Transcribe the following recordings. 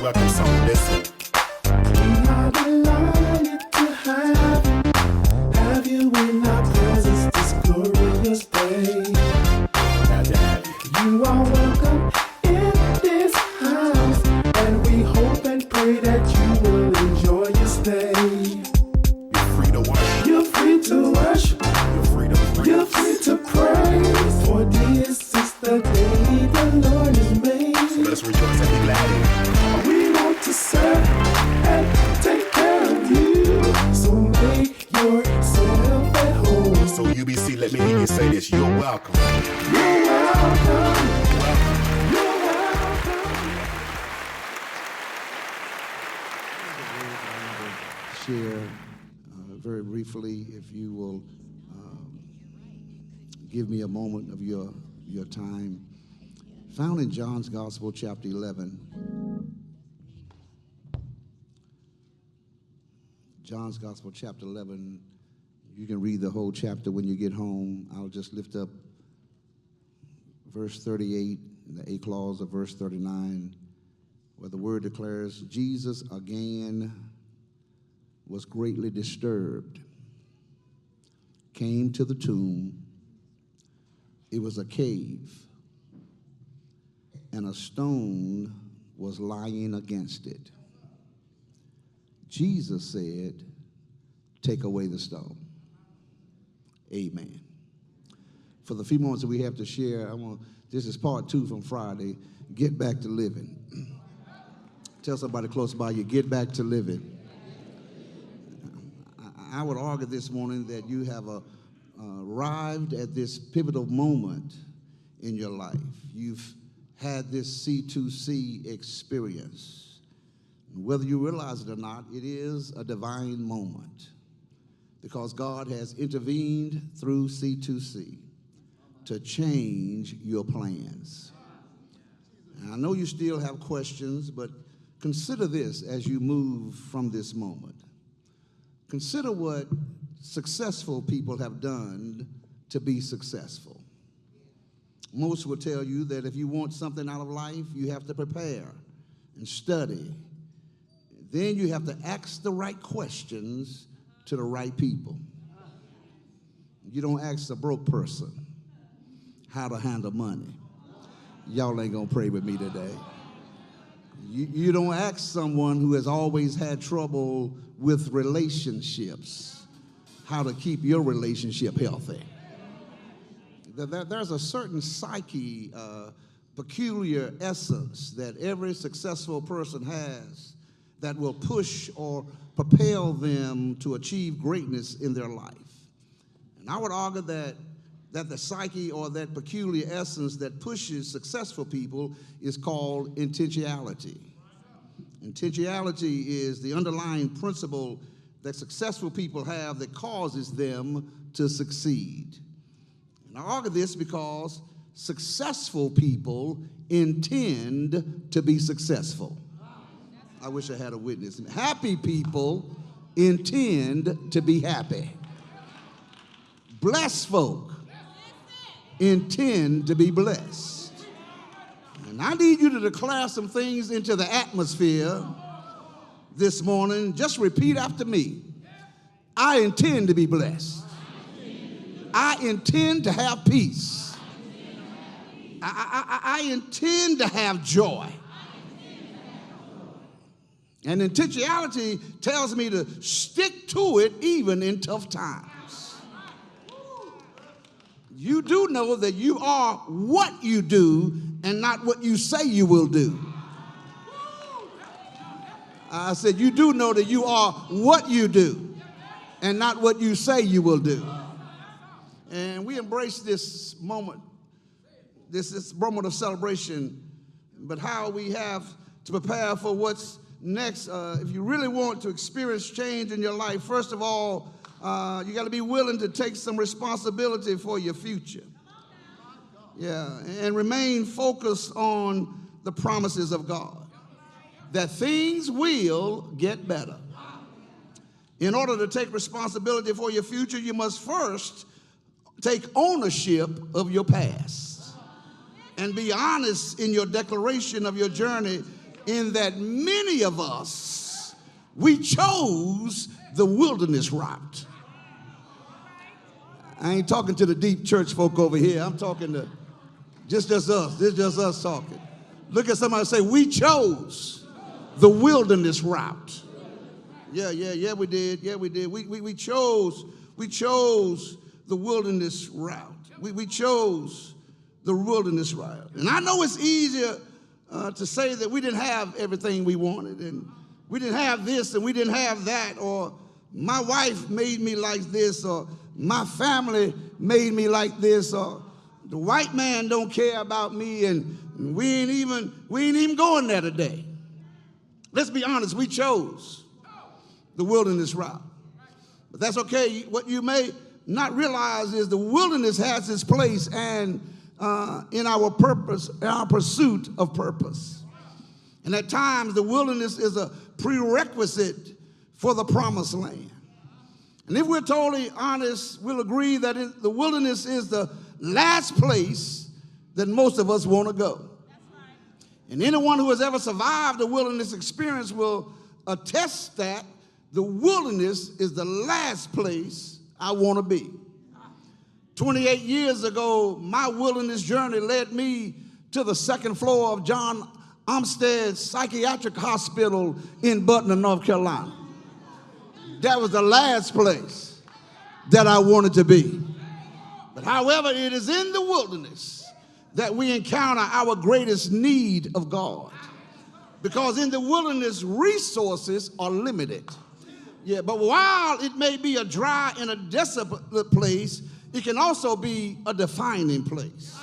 welcome song. Listen. We are delighted to have you in our presence this glorious day. You are welcome in this house, and we hope and pray that you will enjoy your stay. You're free to worship. You're free to worship. You're free to praise. You're free to praise. For this is the day the Lord has made. So let us rejoice and be glad in it. We want to serve and take care of you. So make yourself at home. So UBC, let me hear you say this. You're welcome. You're welcome. You're welcome. Share very briefly, if you will give me a moment of your time. Found in John's Gospel, chapter 11. John's Gospel, chapter 11. You can read the whole chapter when you get home. I'll just lift up verse 38, the A clause of verse 39, where the word declares, Jesus again was greatly disturbed, came to the tomb. It was a cave, and a stone was lying against it. Jesus said, take away the stone. Amen. For the few moments that we have to share, this is part 2 from Friday, get back to living. Tell somebody close by you, get back to living. I would argue this morning that you have arrived at this pivotal moment in your life. You've had this C2C experience. Whether you realize it or not, it is a divine moment because God has intervened through C2C to change your plans. And I know you still have questions, but consider this as you move from this moment. Consider what successful people have done to be successful. Most will tell you that if you want something out of life, you have to prepare and study. Then you have to ask the right questions to the right people. You don't ask a broke person how to handle money. Y'all ain't gonna pray with me today. You don't ask someone who has always had trouble with relationships how to keep your relationship healthy. There's a certain psyche, peculiar essence that every successful person has that will push or propel them to achieve greatness in their life. And I would argue that the psyche or that peculiar essence that pushes successful people is called intentionality. Intentionality is the underlying principle that successful people have that causes them to succeed. And I argue this because successful people intend to be successful. I wish I had a witness. Happy people intend to be happy. Blessed folk intend to be blessed. And I need you to declare some things into the atmosphere this morning. Just repeat after me. I intend to be blessed. I intend to have peace. I intend to have joy. And intentionality tells me to stick to it even in tough times. You do know that you are what you do and not what you say you will do. I said you do know that you are what you do and not what you say you will do. And we embrace this moment, this moment of celebration, but how we have to prepare for what's next. If you really want to experience change in your life, first of all, you got to be willing to take some responsibility for your future. Yeah, and remain focused on the promises of God, that things will get better. In order to take responsibility for your future, you must first take ownership of your past and be honest in your declaration of your journey in that many of us, we chose the wilderness route. I ain't talking to the deep church folk over here. I'm talking to just us. This is just us talking. Look at somebody and say, we chose the wilderness route. Yeah, we did. Yeah, we did. We chose the wilderness route. We chose the wilderness route. And I know it's easier to say that we didn't have everything we wanted, and we didn't have this, and we didn't have that, or my wife made me like this, or my family made me like this, or the white man don't care about me, and we ain't even going there today. Let's be honest, we chose the wilderness route. But that's okay. What you may not realize is the wilderness has its place and in our purpose, in our pursuit of purpose. And at times the wilderness is a prerequisite for the promised land. And if we're totally honest, we'll agree that the wilderness is the last place that most of us want to go. And anyone who has ever survived a wilderness experience will attest that the wilderness is the last place I want to be. 28 years ago, my wilderness journey led me to the second floor of John Armstead's Psychiatric Hospital in Butner, North Carolina. That was the last place that I wanted to be. But however, it is in the wilderness that we encounter our greatest need of God. Because in the wilderness, resources are limited. Yeah, but while it may be a dry and a desolate place, it can also be a defining place.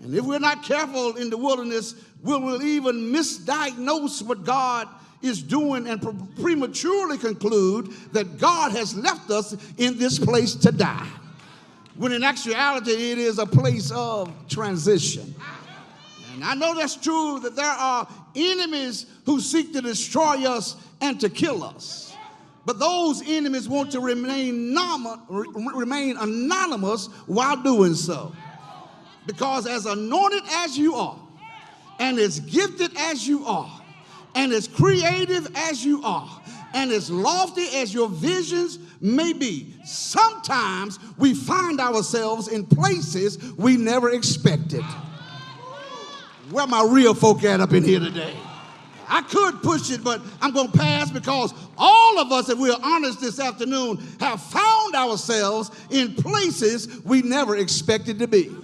And if we're not careful in the wilderness, we will even misdiagnose what God is doing and prematurely conclude that God has left us in this place to die, when in actuality it is a place of transition. And I know that's true, that there are enemies who seek to destroy us and to kill us. But those enemies want to remain anonymous while doing so. Because as anointed as you are, and as gifted as you are, and as creative as you are, and as lofty as your visions may be, sometimes we find ourselves in places we never expected. Where my real folk at up in here today? I could push it, but I'm going to pass, because all of us, if we're honest this afternoon, have found ourselves in places we never expected to be.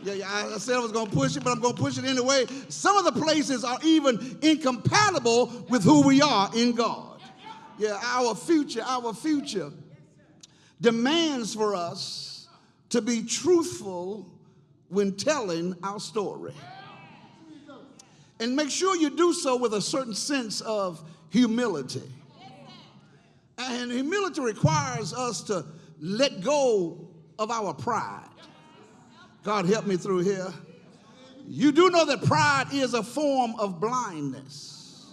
Yeah, I said I was going to push it, but I'm going to push it anyway. Some of the places are even incompatible with who we are in God. Yeah, our future demands for us to be truthful when telling our story. And make sure you do so with a certain sense of humility. And humility requires us to let go of our pride. God help me through here. You do know that pride is a form of blindness.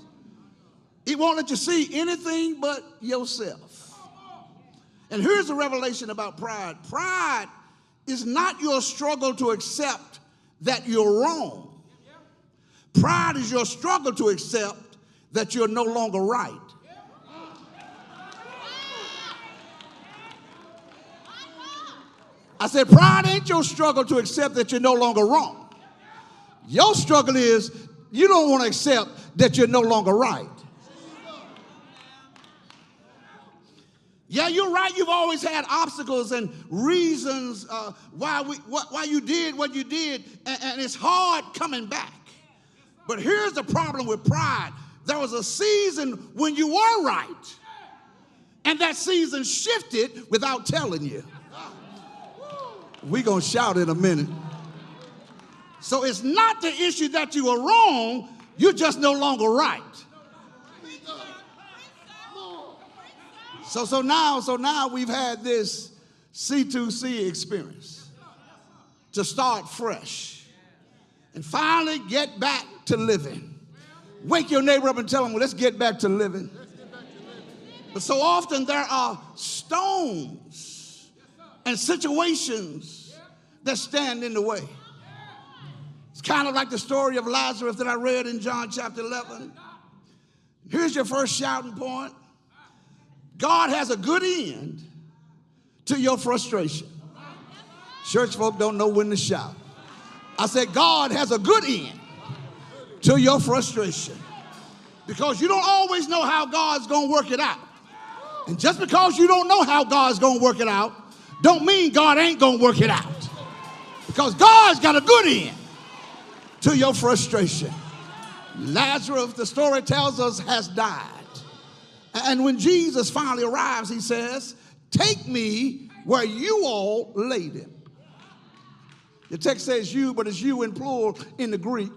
It won't let you see anything but yourself. And here's the revelation about pride. Pride is not your struggle to accept that you're wrong. Pride is your struggle to accept that you're no longer right. I said, pride ain't your struggle to accept that you're no longer wrong. Your struggle is you don't want to accept that you're no longer right. Yeah, you're right. You've always had obstacles and reasons why you did what you did, and it's hard coming back. But here's the problem with pride. There was a season when you were right, and that season shifted without telling you. We're going to shout in a minute. So it's not the issue that you were wrong, you're just no longer right. So now we've had this C2C experience to start fresh and finally get back to living. Wake your neighbor up and tell them, well, let's get back to living. But so often there are stones and situations that stand in the way. It's kind of like the story of Lazarus that I read in John chapter 11. Here's your first shouting point. God has a good end to your frustration. Church folk don't know when to shout. I said, God has a good end to your frustration. Because you don't always know how God's going to work it out. And just because you don't know how God's going to work it out, don't mean God ain't going to work it out. Because God's got a good end to your frustration. Lazarus, the story tells us, has died. And when Jesus finally arrives, he says, take me where you all laid him. The text says you, but it's you in plural in the Greek.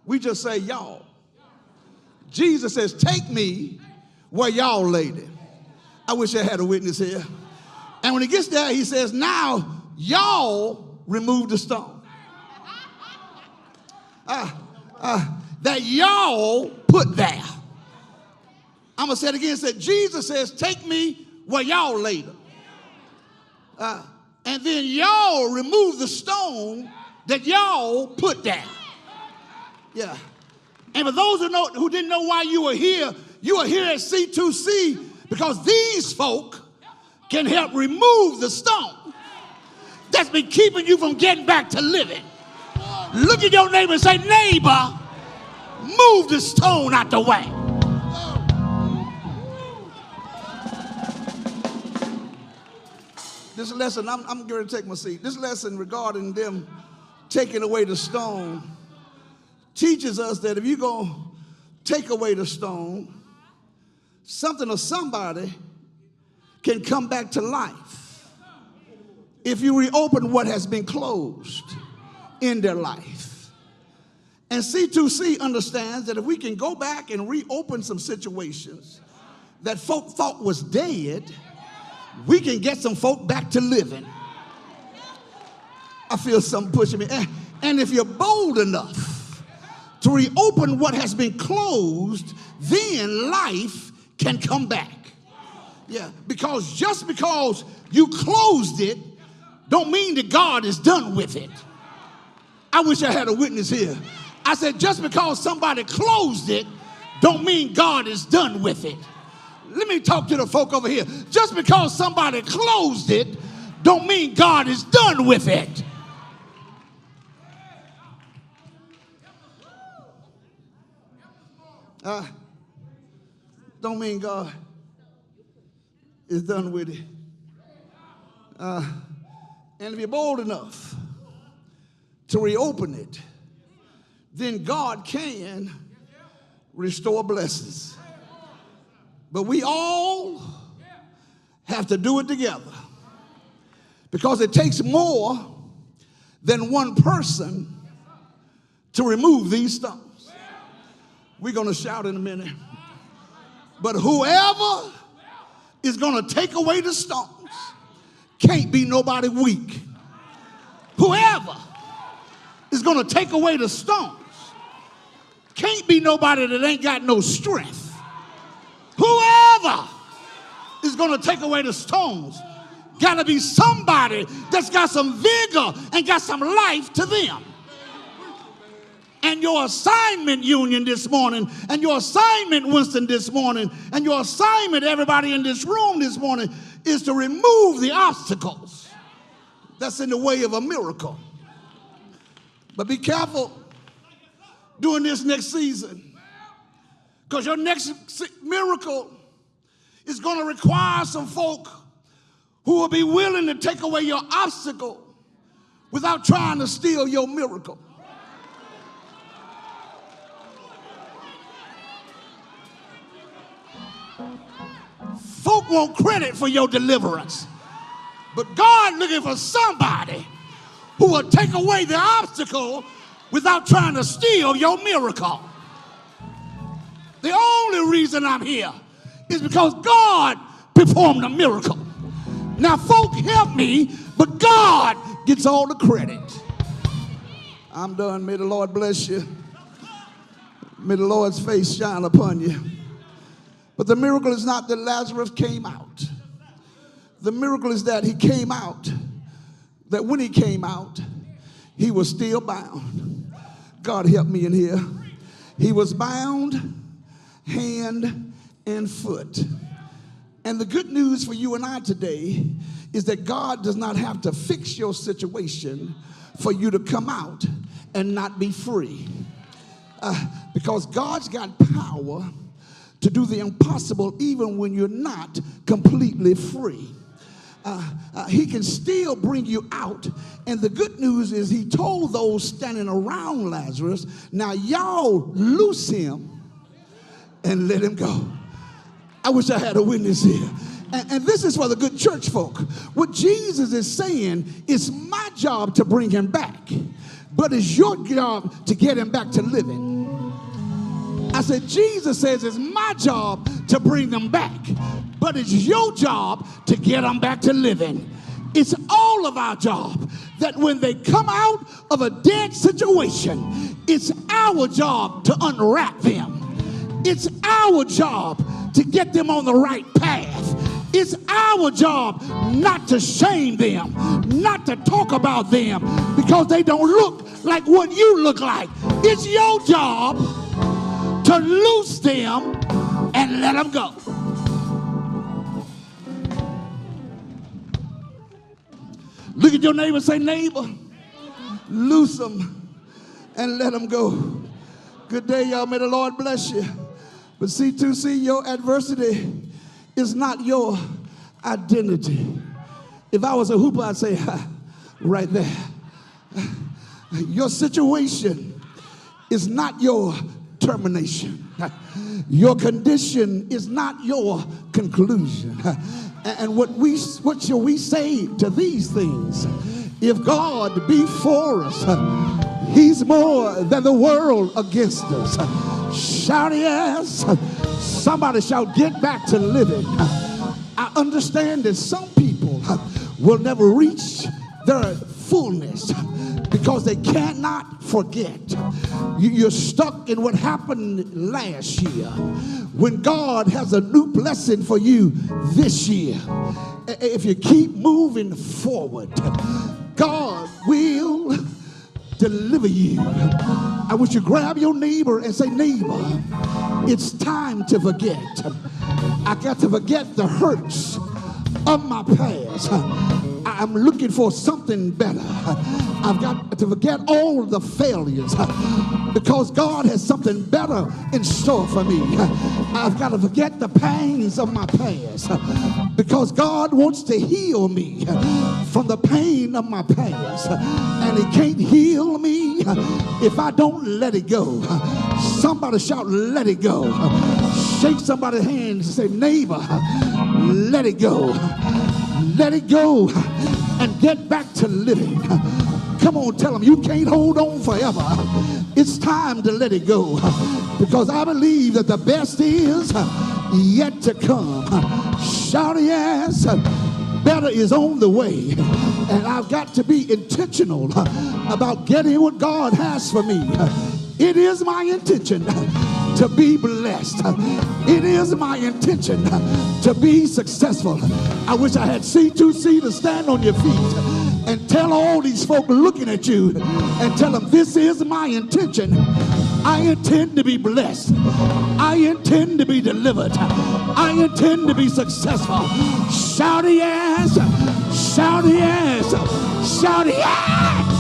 We just say y'all. Jesus says, take me where y'all laid him. I wish I had a witness here. And when he gets there, he says, now y'all remove the stone. That y'all put there. I'm going to say it again. Said Jesus says, take me where y'all laid him. And then y'all remove the stone that y'all put there. Yeah. And for those who didn't know why you were here at C2C because these folk can help remove the stone that's been keeping you from getting back to living. Look at your neighbor and say, neighbor, move the stone out the way. This lesson, I'm going to take my seat. This lesson regarding them taking away the stone teaches us that if you're going to take away the stone, something or somebody can come back to life if you reopen what has been closed in their life. And C2C understands that if we can go back and reopen some situations that folk thought was dead, we can get some folk back to living. I feel something pushing me. And if you're bold enough to reopen what has been closed, then life can come back. Yeah, because just because you closed it, don't mean that God is done with it. I wish I had a witness here. I said just because somebody closed it, don't mean God is done with it. Let me talk to the folk over here. Just because somebody closed it, don't mean God is done with it. Don't mean God is done with it. And if you're bold enough to reopen it, then God can restore blessings. But we all have to do it together because it takes more than one person to remove these stones. We're going to shout in a minute. But whoever is going to take away the stones can't be nobody weak. Whoever is going to take away the stones can't be nobody that ain't got no strength. Whoever is going to take away the stones got to be somebody that's got some vigor and got some life to them. And your assignment, Union, this morning, and your assignment, Winston, this morning, and your assignment, everybody in this room this morning, is to remove the obstacles that's in the way of a miracle. But be careful during this next season, because your next miracle is going to require some folk who will be willing to take away your obstacle without trying to steal your miracle. Folk want credit for your deliverance, but God looking for somebody who will take away the obstacle without trying to steal your miracle. The only reason I'm here is because God performed a miracle. Now, folk help me, but God gets all the credit. I'm done. May the Lord bless you. May the Lord's face shine upon you. But the miracle is not that Lazarus came out. The miracle is that he came out, that when he came out, he was still bound. God help me in here. He was bound hand and foot. And the good news for you and I today is that God does not have to fix your situation for you to come out and not be free. Because God's got power to do the impossible even when you're not completely free. He can still bring you out. And the good news is he told those standing around Lazarus, now y'all loose him and let him go. I wish I had a witness here. And this is for the good church folk. What Jesus is saying, it's my job to bring him back, but it's your job to get him back to living. I said, Jesus says it's my job to bring them back, but it's your job to get them back to living. It's all of our job that when they come out of a dead situation, it's our job to unwrap them. It's our job to get them on the right path. It's our job not to shame them, not to talk about them because they don't look like what you look like. It's your job to loose them and let them go. Look at your neighbor and say, neighbor, loose them and let them go. Good day, y'all. May the Lord bless you. But C2C, your adversity is not your identity. If I was a hooper, I'd say, right there. Your situation is not your termination. Your condition is not your conclusion. And what shall we say to these things? If God be for us, he's more than the world against us. Shout yes. Somebody shall get back to living. I understand that some people will never reach their fullness because they cannot forget. You're stuck in what happened last year when God has a new blessing for you this year. If you keep moving forward, God will deliver you. I want you to grab your neighbor and say, neighbor, it's time to forget. I got to forget the hurts of my past. I'm looking for something better. I've got to forget all the failures because God has something better in store for me. I've got to forget the pains of my past because God wants to heal me from the pain of my past. And he can't heal me if I don't let it go. Somebody shout, let it go. Shake somebody's hand and say, neighbor, let it go. Let it go and get back to living. Come on, tell them you can't hold on forever. It's time to let it go because I believe that the best is yet to come. Shout yes. Better is on the way. And I've got to be intentional about getting what God has for me. It is my intention to be blessed. It is my intention to be successful. I wish I had C2C to stand on your feet and tell all these folk looking at you and tell them this is my intention. I intend to be blessed. I intend to be delivered. I intend to be successful. Shout yes. Shout yes. Shout yes.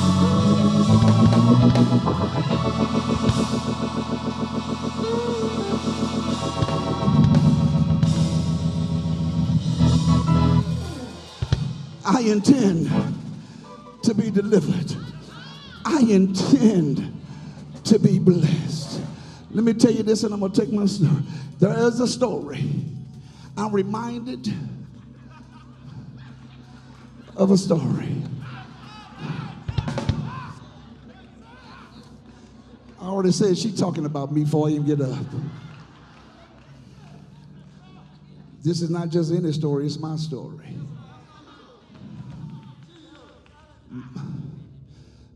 I intend to be delivered. I intend to be blessed. Let me tell you this, and I'm going to take my story. There is a story. I'm reminded of a story. I already said she's talking about me before I even get up. This is not just any story, it's my story.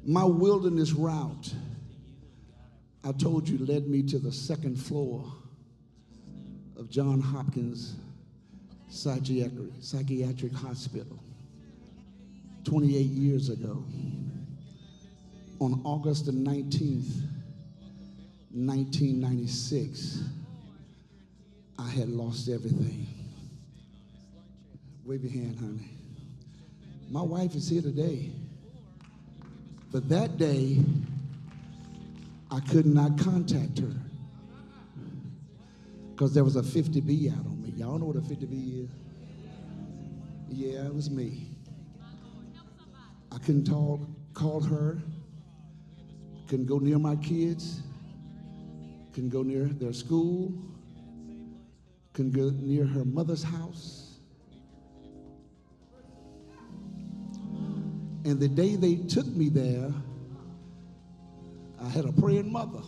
My wilderness route, I told you, led me to the second floor of Johns Hopkins Psychiatric Hospital 28 years ago. on August the 19th, 1996, I had lost everything. Wave your hand, honey. My wife is here today. But that day, I could not contact her because there was a 50B out on me. Y'all know what a 50B is? Yeah, it was me. I couldn't call her, couldn't go near my kids, couldn't go near their school, couldn't go near her mother's house. And the day they took me there, I had a praying mother.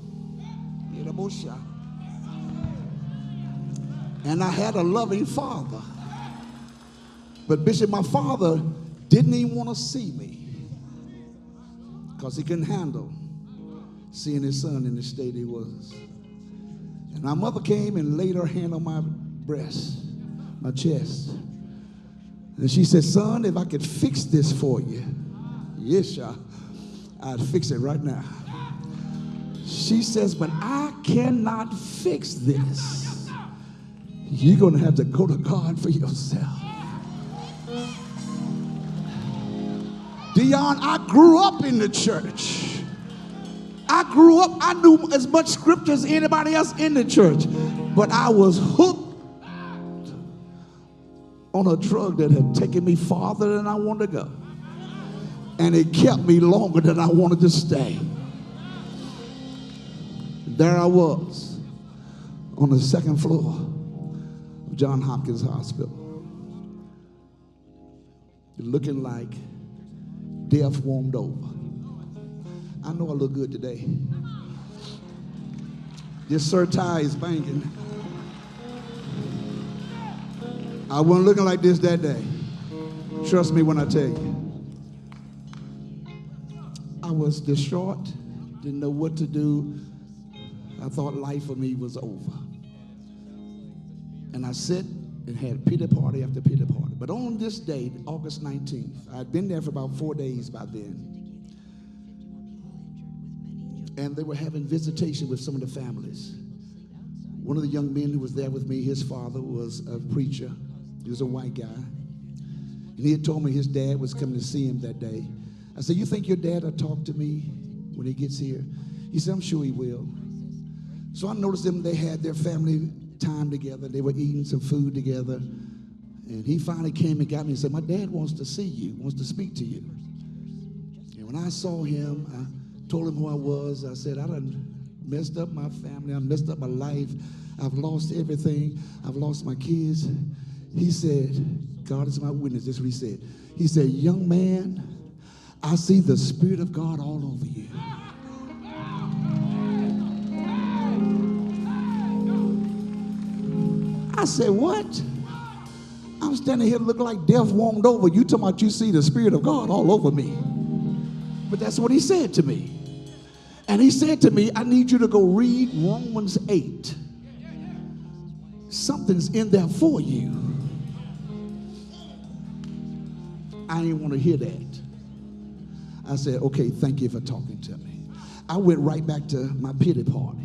And I had a loving father. But Bishop, my father didn't even want to see me because he couldn't handle seeing his son in the state he was. And my mother came and laid her hand on my breast, my chest. And she said, son, if I could fix this for you, yes, I'd fix it right now. She says, but I cannot fix this. You're going to have to go to God for yourself. Dion, I grew up in the church. I knew as much scripture as anybody else in the church, but I was hooked on a drug that had taken me farther than I wanted to go. And it kept me longer than I wanted to stay. There I was on the second floor of Johns Hopkins Hospital, looking like death warmed over. I know I look good today. This sir tie is banging. I wasn't looking like this that day. Trust me when I tell you. I was distraught, didn't know what to do. I thought life for me was over. And I sat and had pity party after pity party. But on this day, August 19th, I'd been there for about 4 days by then. And they were having visitation with some of the families. One of the young men who was there with me, his father was a preacher. He was a white guy. And he had told me his dad was coming to see him that day. I said, you think your dad will talk to me when he gets here? He said, I'm sure he will. So I noticed them, they had their family time together. They were eating some food together. And he finally came and got me and said, my dad wants to see you, wants to speak to you. And when I saw him, I told him who I was. I said, I done messed up my family. I messed up my life. I've lost everything. I've lost my kids. He said, God is my witness. This is what he said. He said, young man, I see the Spirit of God all over you. I said, what? I'm standing here looking like death warmed over. You talking about you see the Spirit of God all over me. But that's what he said to me. And he said to me, I need you to go read Romans 8. Something's in there for you. I didn't want to hear that. I said, okay, thank you for talking to me. I went right back to my pity party.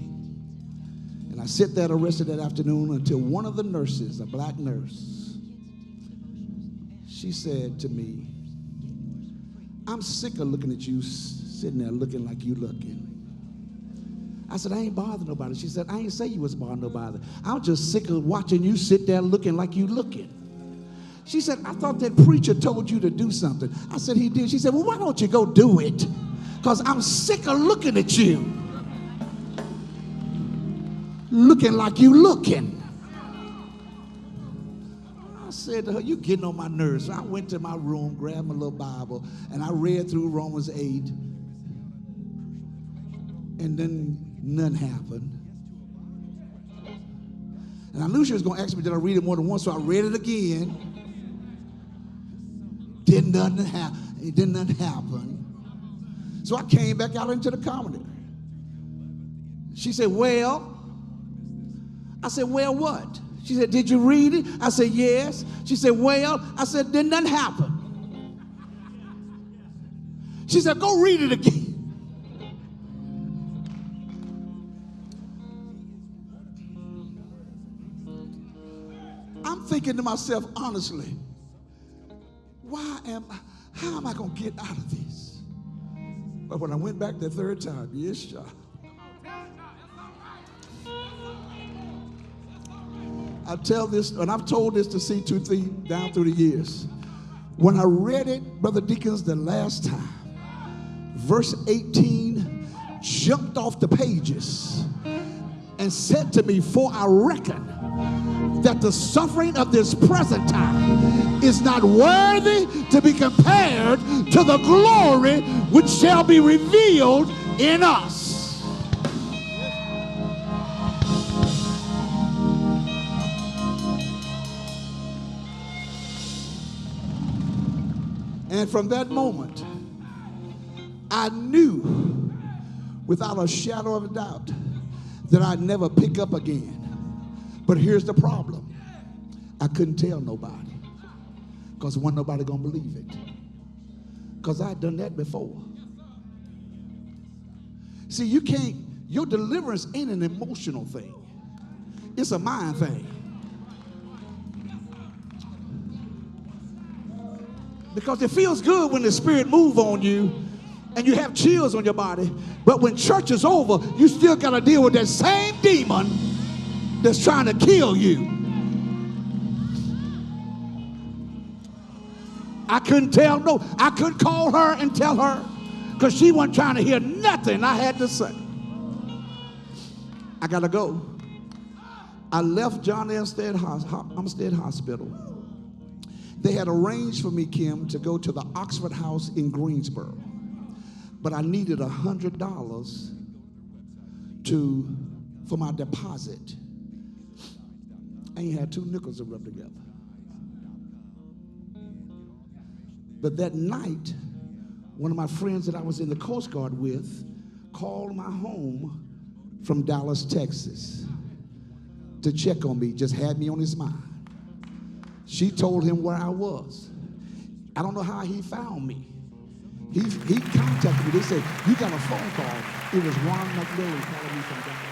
And I sat there the rest of that afternoon until one of the nurses, a black nurse, she said to me, I'm sick of looking at you sitting there looking like you looking. I said, I ain't bothering nobody. She said, I ain't say you was bothering nobody. I'm just sick of watching you sit there looking like you looking. She said, I thought that preacher told you to do something. I said, he did. She said, well, why don't you go do it? Because I'm sick of looking at you. Looking like you looking. I said to her, you getting on my nerves. So I went to my room, grabbed my little Bible, and I read through Romans 8. And then nothing happened. And I knew she was going to ask me, did I read it more than once? So I read it again. Didn't nothing happen. So I came back out into the corridor. She said, well. I said, well, what? She said, did you read it? I said, yes. She said, well. I said, didn't nothing happen. She said, go read it again. thinking to myself, honestly, how am I going to get out of this? But when I went back the third time, yes, child. I tell this, and I've told this to C2C down through the years. When I read it, Brother Deacons, the last time, verse 18 jumped off the pages and said to me, for I reckon that the suffering of this present time is not worthy to be compared to the glory which shall be revealed in us. And from that moment, I knew without a shadow of a doubt that I'd never pick up again. But here's the problem. I couldn't tell nobody because wasn't nobody going to believe it, because I'd done that before. See, your deliverance ain't an emotional thing. It's a mind thing. Because it feels good when the Spirit moves on you and you have chills on your body. But when church is over, you still got to deal with that same demon that's trying to kill you. I couldn't call her and tell her because she wasn't trying to hear nothing I had to say. I got to go. I left John Elmstead Hospital. They had arranged for me, Kim, to go to the Oxford House in Greensboro. But I needed $100 for my deposit. I ain't had 2 nickels to rub together. But that night, one of my friends that I was in the Coast Guard with called my home from Dallas, Texas to check on me, just had me on his mind. She told him where I was. I don't know how he found me. He contacted me. They said, you got a phone call. It was Ron McMillan calling me from Dallas.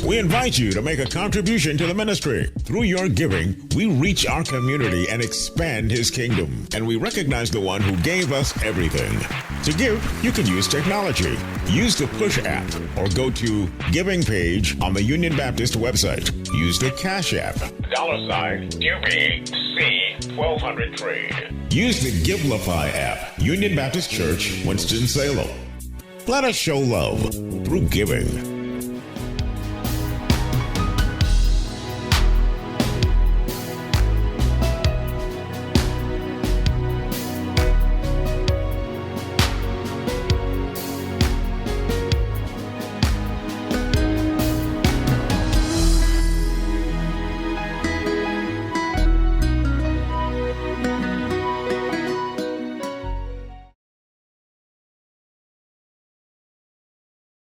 We invite you to make a contribution to the ministry. Through your giving, we reach our community and expand His kingdom. And we recognize the one who gave us everything. To give, you can use technology. Use the Push app or go to Giving page on the Union Baptist website. Use the Cash app. $UBC1203. Use the Givelify app. Union Baptist Church, Winston-Salem. Let us show love through giving.